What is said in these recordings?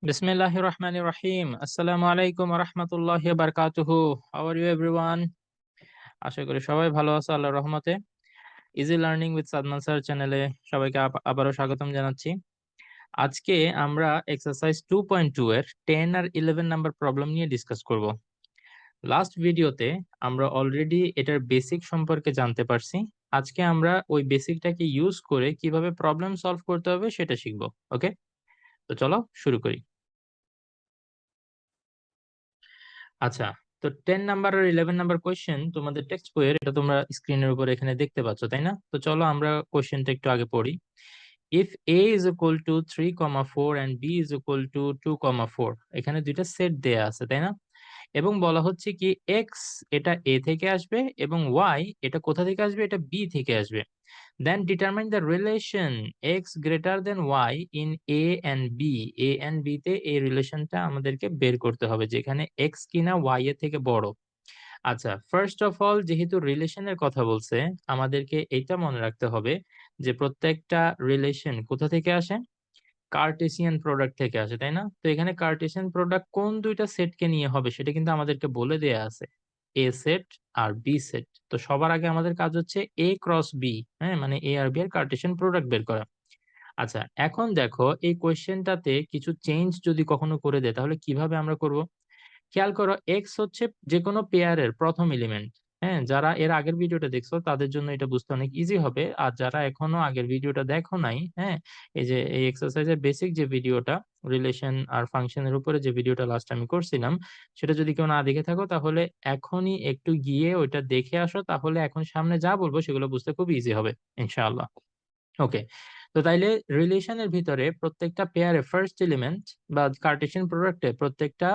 Bismillahir Rahmanir Rahim. Assalamu alaikum wa rahmatullahi wa barakatuhu. How are you everyone? আশা করি সবাই ভালো আছো আল্লাহর রহমতে। Easy learning with Sadman sir চ্যানেলে সবাইকে আবারও স্বাগতম জানাচ্ছি। আজকে আমরা এক্সারসাইজ 2.2 এর 10 আর 11 নাম্বার প্রবলেম নিয়ে ডিসকাস করব। লাস্ট ভিডিওতে আমরা অলরেডি এটার বেসিক সম্পর্কে জানতে পারছি। আজকে আমরা ওই বেসিকটাকে ইউজ করে কিভাবে প্রবলেম সলভ করতে হবে সেটা শিখব। ওকে, তো চলো শুরু করি। আচ্ছা, তো 10 নাম্বার আর 11 নাম্বার কোয়েশ্চেন তোমাদের টেক্সট বইয়ের, এটা তোমরা স্ক্রিনের উপর এখানে দেখতে পাচ্ছ, তাই না? তো চলো আমরা কোয়েশ্চেনটা একটু আগে পড়ি। If a is equal to 3,4 and b is equal to 2,4, এখানে দুইটা সেট দেয়া আছে, তাই না? এবং বলা হচ্ছে কি x এটা a থেকে আসবে এবং y এটা কোথা থেকে আসবে, এটা b থেকে আসবে। Then determine the relation x greater than y in a and b. a and b তে এই রিলেশনটা আমাদেরকে বের করতে হবে, যেখানে x কিনা y এর থেকে বড়। আচ্ছা, ফার্স্ট অফ অল যেহেতু রিলেশনের কথা বলছে, আমাদেরকে এটা মনে রাখতে হবে যে প্রত্যেকটা রিলেশন কোথা থেকে আসে, কার্টেসিয়ান প্রোডাক্ট থেকে আসে, তাই না? তো এখানে কার্টেসিয়ান প্রোডাক্ট কোন দুইটা সেটকে নিয়ে হবে সেটা কিন্তু আমাদেরকে বলে দেয়া আছে, এ সেট আর বি সেট। তো সবার আগে আমাদের কাজ হচ্ছে এ ক্রস বি, হ্যাঁ, মানে এ আর বি এর কার্টেসিয়ান প্রোডাক্ট বের করা। আচ্ছা, এখন দেখো এই কোয়েশ্চেনটাতে কিছু চেঞ্জ যদি কখনো করে দেয় তাহলে কিভাবে আমরা করব। খেয়াল করো, এক্স হচ্ছে যে কোনো পেয়ারের প্রথম এলিমেন্ট। হ্যাঁ, যারা এর আগের ভিডিওটা দেখছো তাদের জন্য এটা বুঝতে অনেক ইজি হবে, আর যারা এখনো আগের ভিডিওটা দেখো নাই, হ্যাঁ, এই যে এই এক্সারসাইজের বেসিক যে ভিডিওটা, রিলেশন আর ফাংশনের উপরে যে ভিডিওটা লাস্ট আমি করছিলাম, সেটা যদি কেউ না দেখে থাকো তাহলে এখনই একটু গিয়ে ওইটা দেখে আসো, তাহলে এখন সামনে যা বলবো সেগুলো বুঝতে খুব ইজি হবে ইনশাআল্লাহ। ওকে, তো তাইলে রিলেশনের ভিতরে প্রত্যেকটা পেয়ারে ফার্স্ট এলিমেন্ট বা কার্টেসিয়ান প্রোডাক্টে প্রত্যেকটা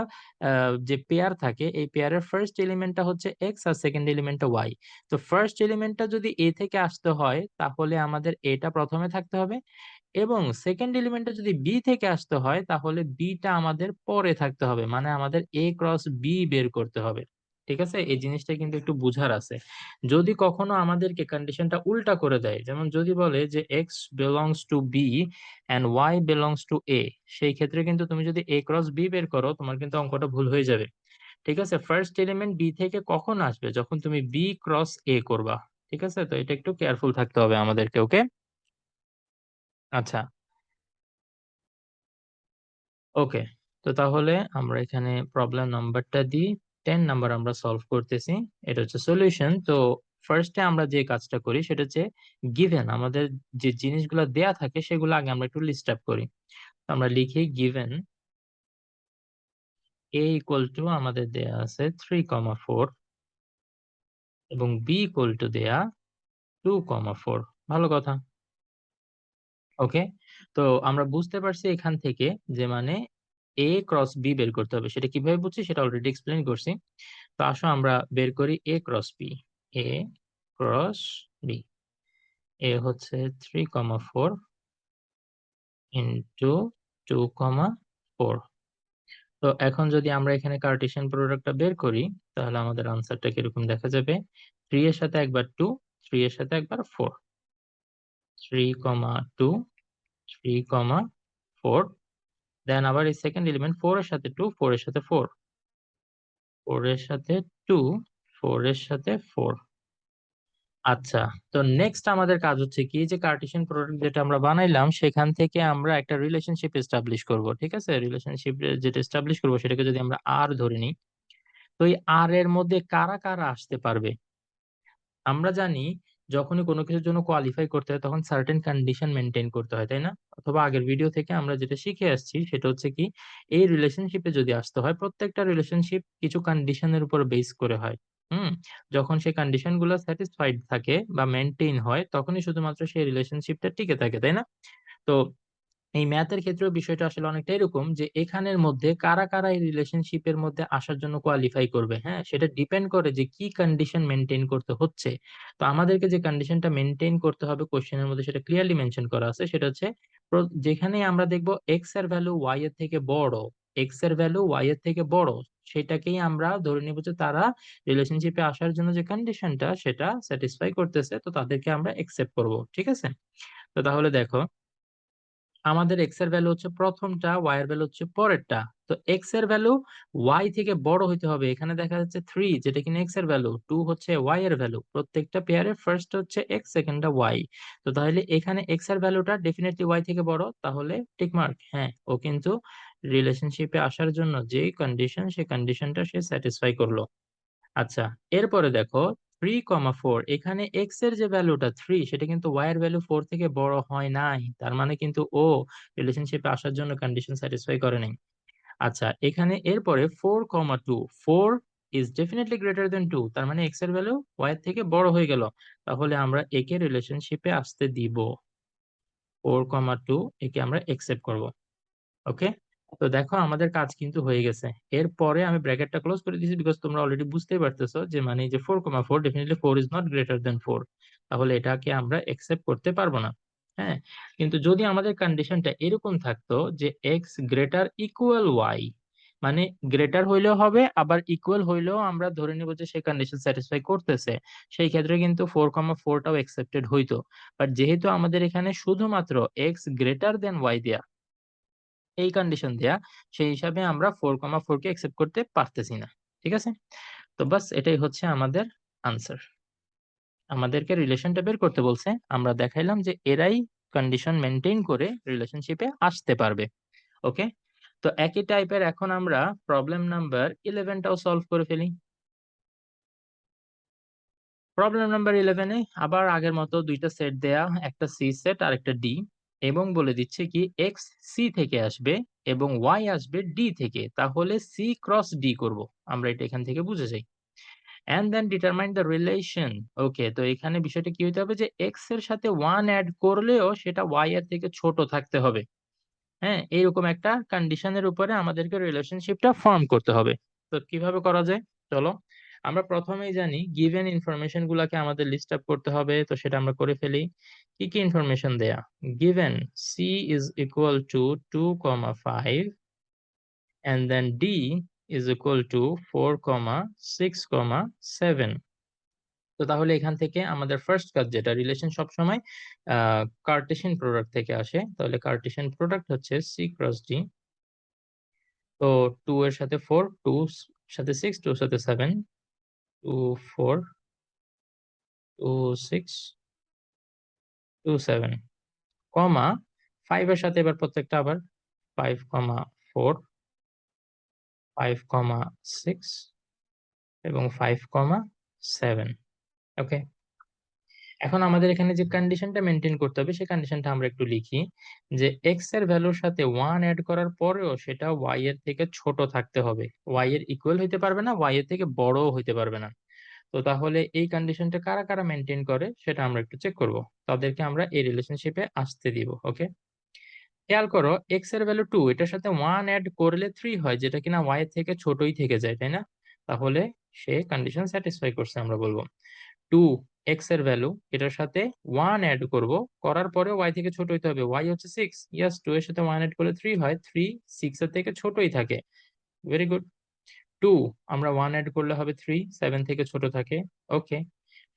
যে পেয়ার থাকে, এই পেয়ারের ফার্স্ট এলিমেন্টটা হচ্ছে এক্স আর সেকেন্ড এলিমেন্টটা ওয়াই। তো ফার্স্ট এলিমেন্টটা যদি এ থেকে আসতে হয় তাহলে আমাদের এটা প্রথমে থাকতে হবে, এবং সেকেন্ড এলিমেন্টটা যদি বি থেকে আসতে হয় তাহলে বিটা আমাদের পরে থাকতে হবে, মানে আমাদের এ ক্রস বি বের করতে হবে। ঠিক আছে, এই জিনিসটা কিন্তু একটু বুঝার আছে। যদি কখনো আমাদেরকে কন্ডিশনটা উল্টা করে দেয়, যেমন যদি বলে যে X belongs to B and Y belongs to A, সেই ক্ষেত্রে কিন্তু তুমি যদি এ ক্রস বি বের করো তোমার কিন্তু অঙ্কটা ভুল হয়ে যাবে। ঠিক আছে, ফার্স্ট এলিমেন্ট বি থেকে কখন আসবে, যখন তুমি বি ক্রস এ করবা। ঠিক আছে, তো এটা একটু কেয়ারফুল থাকতে হবে আমাদেরকে। ওকে, আচ্ছা, ওকে, তো তাহলে আমরা এখানে প্রবলেম নাম্বারটা দিই, 10 নাম্বার আমরা সলভ করতেছি। এটা হচ্ছে সলিউশন। তো ফার্স্টে আমরা যে কাজটা করি সেটা হচ্ছে গিভেন আমাদের যে জিনিসগুলো দেয়া থাকে সেগুলো আগে আমরা একটু লিস্ট আপ করি। তো আমরা লিখি গিভেন a ইকুয়াল টু আমাদের দেয়া আছে 3,4 এবং b ইকুয়াল টু দেয়া 2,4। ভালো কথা। ওকে, তো আমরা বুঝতে পারছি এখান থেকে যে মানে এ ক্রস বি বের করতে হবে। সেটা কিভাবে বুঝছি সেটা অলরেডি এক্সপ্লেন করছি। তো আসো আমরা বের করি এ ক্রস বি। এ ক্রস বি, এ হচ্ছে 3,4 ইন্টু 2,4। তো এখন যদি আমরা এখানে কার্টেসিয়ান প্রোডাক্টটা বের করি তাহলে আমাদের আনসারটা কিরকম দেখা যাবে, 3 এর সাথে একবার 2, 3 এর সাথে একবার 4, 3,2, 3,4। দেন আবার এই সেকেন্ড এলিমেন্ট 4 এর সাথে 2, 4 এর সাথে 4, 4 এর সাথে 2, 4 এর সাথে 4। আচ্ছা, তো নেক্সট আমাদের কাজ হচ্ছে কি, যে কার্টেসিয়ান প্রোডাক্ট যেটা আমরা বানাইলাম সেখান থেকে আমরা একটা রিলেশনশিপ এস্টাবলিশ করব। ঠিক আছে, রিলেশনশিপ যেটা এস্টাবলিশ করব সেটাকে যদি আমরা আর ধরে নিই, তো এই আর এর মধ্যে কারা কারা আসতে পারবে। আমরা জানি যখনই কোনো কিছুর জন্য কোয়ালিফাই করতে হয় তখন সার্টেন কন্ডিশন মেনটেন করতে হয়, তাই না? অথবা আগের ভিডিও থেকে আমরা যেটা শিখে আসছি সেটা হচ্ছে কি, এই রিলেশনশিপে যদি আসতে হয় প্রত্যেকটা রিলেশনশিপ কিছু কন্ডিশনের উপর বেস করে হয়। হুম, যখন সেই কন্ডিশন গুলো স্যাটিসফাইড থাকে বা মেনটেন হয় তখনই শুধুমাত্র সেই রিলেশনশিপটা টিকে থাকে, তাই না? তো এই ম্যাথের ক্ষেত্রেও বিষয়টা আসলে অনেকটা এরকম, যে এখানের মধ্যে কারা কারা এই রিলেশনশিপের মধ্যে আসার জন্য কোয়ালিফাই করবে, হ্যাঁ, সেটা ডিপেন্ড করে যে কি কন্ডিশন মেনটেন করতে হচ্ছে। তো আমাদেরকে যে কন্ডিশনটা মেনটেন করতে হবে কোশ্চেনের মধ্যে সেটা ক্লিয়ারলি মেনশন করা আছে, সেটা হচ্ছে যেখানে আমরা দেখব এক্স এর ভ্যালু ওয়াই এর থেকে বড়, এক্স এর ভ্যালু ওয়াই এর থেকে বড়, সেটাকেই আমরা ধরে নিব যে তারা রিলেশনশিপে আসার জন্য যে কন্ডিশনটা সেটা স্যাটিসফাই করতেছে, তো তাদেরকে আমরা একসেপ্ট করব। ঠিক আছে, তো তাহলে দেখো আমাদের এক্স এর ভ্যালু হচ্ছে প্রথমটা, ওয়াই এর ভ্যালু হচ্ছে পরেরটা। তো এক্স এর ভ্যালু ওয়াই থেকে বড় হইতে হবে। এখানে দেখা যাচ্ছে 3, যেটা কিনা এক্স এর ভ্যালু, 2 হচ্ছে ওয়াই এর ভ্যালু। প্রত্যেকটা পেয়ারে ফার্স্ট হচ্ছে এক্স, সেকেন্ডটা ওয়াই। তো তাহলে এখানে এক্স এর ভ্যালুটা ডেফিনেটলি ওয়াই থেকে বড়, তাহলে টিক মার্ক। হ্যাঁ, ও কিন্তু রিলেশনশিপে আসার জন্য যে কন্ডিশন, সেই কন্ডিশনটা সে স্যাটিসফাই করলো। আচ্ছা, এরপরে দেখো 3,4, এখানে এক্স এর যে ভ্যালুটা 3, সেটা কিন্তু ওয়াই এর ভ্যালু 4 থেকে বড় হয় নাই। তার মানে কিন্তু ও রিলেশনশিপে আসার জন্য কন্ডিশন স্যাটিসফাই করে নাই। আচ্ছা, এখানে এরপরে 4,2, 4 ইজ ডেফিনেটলি গ্রেটার দেন 2, তার মানে এক্স এর ভ্যালু ওয়াই এর থেকে বড় হয়ে গেল। তাহলে আমরা একে রিলেশনশিপে আসতে দিব। 4,2 একে আমরা একসেপ্ট করব। ওকে, তো দেখো আমাদের কাজ কিন্তু হয়ে গেছে। এরপরে আমি ব্র্যাকেটটা ক্লোজ করে দিয়েছি, বিকজ তোমরা অলরেডি বুঝতেই পারতেছো যে মানে যে 4,4 definitely 4 is not greater than 4, তাহলে এটাকে আমরা একসেপ্ট করতে পারবো না। হ্যাঁ, কিন্তু যদি আমাদের কন্ডিশনটা এরকম থাকতো যে এক্স গ্রেটার ইকুয়াল ওয়াই, মানে গ্রেটার হইলেও হবে আবার ইকুয়াল হইলেও আমরা ধরে নিব যে সেই কন্ডিশন স্যাটিসফাই করতেছে, সেই ক্ষেত্রে কিন্তু 4,4টাও একসেপ্টেড হইতো। বাট যেহেতু আমাদের এখানে শুধুমাত্র এক্স গ্রেটার দেন ওয়াই দেয়া, এই কন্ডিশন দেয়া, সেই হিসাবে আমরা 4,4 কে একসেপ্ট করতে পারতেছি না। ঠিক আছে, তো বাস এটাই হচ্ছে আমাদের আনসার। আমাদেরকে রিলেশনটা বের করতে বলছে, আমরা দেখাইলাম যে এরাই কন্ডিশন মেনটেন করে রিলেশনশিপে আসতে পারবে। ওকে, তো একই টাইপের এখন আমরা প্রবলেম নাম্বার 11টাও সলভ করে ফেলি। প্রবলেম নাম্বার 11-এ আবার আগের মতো দুইটা সেট দেয়া, একটা সি সেট আর একটা ডি, এবং বলে দিচ্ছে কি এক্স সি থেকে আসবে এবং ওয়াই আসবে ডি থেকে, তাহলে সি ক্রস ডি করব। আমরা এটা এখান থেকে বুঝে যাই। And then determine the relation. Okay, তো এখানে বিষয়টা কি হতে হবে যে এক্স এর সাথে ওয়ান অ্যাড করলেও সেটা ওয়াই এর থেকে ছোট থাকতে হবে। হ্যাঁ, এইরকম একটা কন্ডিশনের উপরে আমাদেরকে রিলেশনশিপটা ফর্ম করতে হবে। তো কিভাবে করা যায়, চলো আমরা প্রথমেই জানি গিভেন ইনফরমেশন গুলাকে আমাদের লিস্ট আপ করতে হবে। তো সেটা আমরা করে ফেলি। কি কি ইনফরমেশন দেয়া? Given C is equal to 2,5 and then d is equal to 4,6,7। তো তাহলে এখান থেকে আমাদের ফার্স্ট কাজ, যেটা রিলেশন সবসময় কার্টেশিয়ান প্রোডাক্ট থেকে আসে, তাহলে কার্টেশিয়ান প্রোডাক্ট হচ্ছে সি ক্রস ডি। তো 2 এর সাথে 4, 2 সাথে 6, 2 সাথে 7, 2 4, 2 6, 2 7, কমা 5 এর সাথে এবার প্রত্যেকটা আবার 5,4, 5,6 এবং 5,7। ওকে, এখন আমাদের এখানে যে কন্ডিশনটা মেনটেন করতে হবে, সেই কন্ডিশনটা আমরা একটু লিখি, যে এক্স এর ভ্যালুর সাথে 1 অ্যাড করার পরেও সেটা ওয়াই এর থেকে ছোট থাকতে হবে। ওয়াই এর ইকুয়াল হইতে পারবে না, ওয়াই এর থেকে বড়ও হইতে পারবে না। তো তাহলে এই কন্ডিশনটা কারা কারা মেনটেন করে সেটা আমরা একটু চেক করব। তাদেরকে আমরা এই রিলেশনশিপে আসতে দিব। ওকে, খেয়াল করো এক্স এর ভ্যালু 2, এটার সাথে 1 অ্যাড করলে 3 হয়, যেটা কিনা ওয়াই এর থেকে ছোটই থেকে যায়, তাই না? তাহলে সে কন্ডিশন স্যাটিসফাই করছে, আমরা বলবো। 2 এক্স এর ভ্যালু, এটার সাথে 1 অ্যাড করব, করার পরে ওয়াই থেকে ছোট হইতে হবে। ওয়াই হচ্ছে 6, ইয়াস, 2 এর সাথে 1 অ্যাড করলে 3 হয়, 3 6 এর থেকে ছোটই থাকে। Very good. 2 আমরা 1 অ্যাড করলে হবে 3, 7 থেকে ছোট থাকে। ওকে,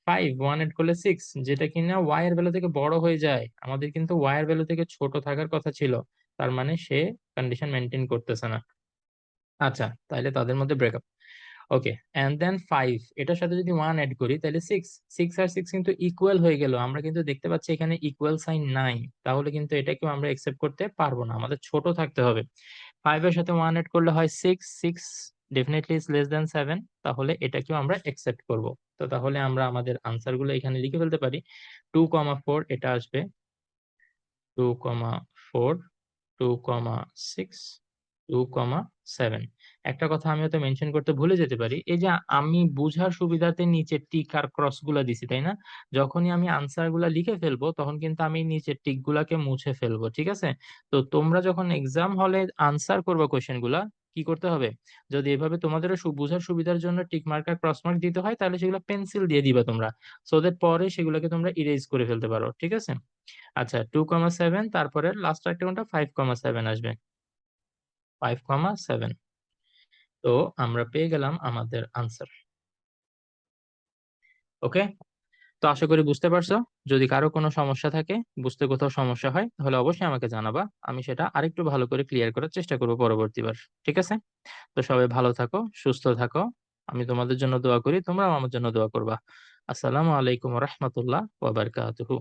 5 1 অ্যাড করলে 6, যেটা কিনা ওয়াই এর ভ্যালু থেকে বড় হয়ে যায়। আমাদের কিন্তু ওয়াই এর ভ্যালু থেকে ছোট থাকার কথা ছিল, তার মানে সে কন্ডিশন মেনটেন করতেছে না। আচ্ছা, তাহলে তাদের মধ্যে ব্রেকআপ। ওকে, এন্ড দেন 5, এটার সাথে যদি 1 অ্যাড করি তাহলে 6, 6 আর 6 কিন্তু ইকুয়াল হয়ে গেল। আমরা কিন্তু দেখতে পাচ্ছি এখানে ইকুয়াল সাইন নাই, তাহলে কিন্তু এটাকেও আমরা একসেপ্ট করতে পারবো না, আমাদের ছোট থাকতে হবে। 5 এর সাথে 1 অ্যাড করলে হয় 6, 6 ডেফিনেটলি ইজ লেস দেন 7, তাহলে এটাকেও আমরা একসেপ্ট করব। তো তাহলে আমরা আমাদের আনসার গুলো এখানে লিখে ফেলতে পারি। 2,4 এটা আসবে, 2,4, 2,6, 2,7। একটা কথা আমি হয়তো মেনশন করতে ভুলে যেতে পারি, এই যে আমি বুঝার সুবিধাতে নিচে টিক আর ক্রস গুলা দিছি, তাই না? যখনই আমি আনসার গুলা লিখে ফেলবো তখন কিন্তু আমি নিচের টিক গুলাকে মুছে ফেলবো। ঠিক আছে, তো তোমরা যখন এক্সাম হলে আনসার করবে কোশ্চেন গুলা, কি করতে হবে? যদি এভাবে তোমাদেরও বুঝার সুবিধার জন্য টিক মার্ক আর ক্রস মার্ক দিতে হয়, তাহলে সেগুলো পেন্সিল দিয়ে দিবা তোমরা, সো দ্যাট পরে সেগুলোকে তোমরা ইরেজ করে ফেলতে পারো। ঠিক আছে, আচ্ছা 2,7, তারপরে লাস্ট একটা কোনটা 5,7 আসবে, 5,7। তো আমরা পেয়ে গেলাম আমাদের আনসার। ওকে, তো আশা করি বুঝতে পারছো। যদি কারো কোনো সমস্যা থাকে, বুঝতে কোথাও সমস্যা হয়, তাহলে অবশ্যই আমাকে জানাবা। আমি সেটা আরেকটু ভালো করে ক্লিয়ার করার চেষ্টা করবো পরবর্তীবার। ঠিক আছে? তো সবাই ভালো থাকো, সুস্থ থাকো। আমি তোমাদের জন্য দোয়া করি, তোমরাও আমার জন্য দোয়া করবা। আসসালামু আলাইকুম রহমতুল্লাহ ওয়া বারাকাতুহু।